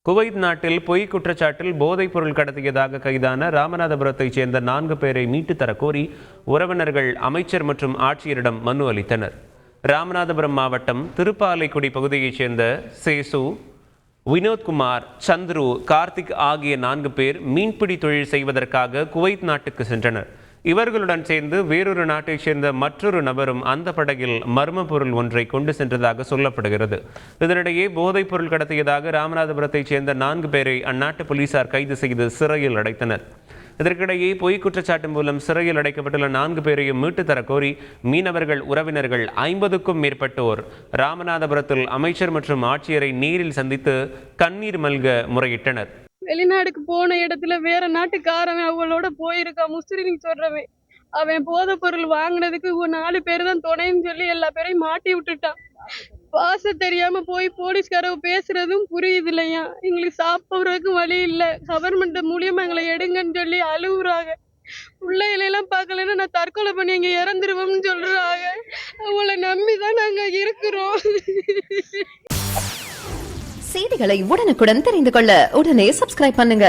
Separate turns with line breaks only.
Kuwait நாட்டில் பொய் குற்றச்சாட்டில் போதைப் பொருள் கடத்தியதாக கைதான ராமநாதபுரத்தைச் சேர்ந்த 4 பேரை மீட்டு தரக்கோரி உறவினர்கள் அமைச்சர் மற்றும் ஆட்சியரிடம் மனு அளித்தனர். ராமநாதபுரம் மாவட்டம் திருப்பாலைக்குடி பகுதியைச் சேர்ந்த சேசு, வினோத்குமார், சந்துரு, கார்த்திக் ஆகிய 4 பேர் மீன்பிடி தொழில் செய்வதற்காக குவைத் நாட்டுக்கு சென்றனர். இவர்களுடன் சேர்ந்து வேறொரு நாட்டைச் சேர்ந்த மற்றொரு நபரும் அந்த படகில் மர்ம பொருள் ஒன்றை கொண்டு சென்றதாக சொல்லப்படுகிறது. இதனிடையே போதைப் பொருள் கடத்தியதாக ராமநாதபுரத்தைச் சேர்ந்த 4 பேரை அந்நாட்டு போலீசார் கைது செய்து சிறையில் அடைத்தனர். இதற்கிடையே பொய் குற்றச்சாட்டு மூலம் சிறையில் அடைக்கப்பட்டுள்ள 4 பேரையும் மீட்டு தரக்கோரி மீனவர்கள் உறவினர்கள் 50க்கும் மேற்பட்டோர் ராமநாதபுரத்தில் அமைச்சர் மற்றும் ஆட்சியரை நேரில் சந்தித்து கண்ணீர் மல்க முறையிட்டனர்.
வெளிநாடுக்கு போன இடத்துல வேற நாட்டுக்காரவன் அவங்களோட போயிருக்கான். முஸ்லிம் சொல்றவன் அவன் போதை பொருள் வாங்கினதுக்கு 4 பேர் தான் துணைன்னு சொல்லி எல்லா பேரையும் மாட்டி விட்டுட்டான். பாச தெரியாம போய் போலீஸ்காரவ பேசுறதும் புரியுது இல்லையா. எங்களுக்கு சாப்பிட்றதுக்கு வழி இல்லை. கவர்மெண்ட் மூலியமா எங்களை எடுங்கன்னு சொல்லி அழுகுறாங்க. பிள்ளைகளெல்லாம் பார்க்கலன்னா நான் தற்கொலை பண்ணி இங்கே இறந்துருவோம்னு சொல்றாங்க. அவங்கள நம்பிதான் நாங்க இருக்கிறோம்.
செய்திகளை உடனுக்குடன் தெரிந்து கொள்ள உடனே சப்ஸ்கிரைப் பண்ணுங்க.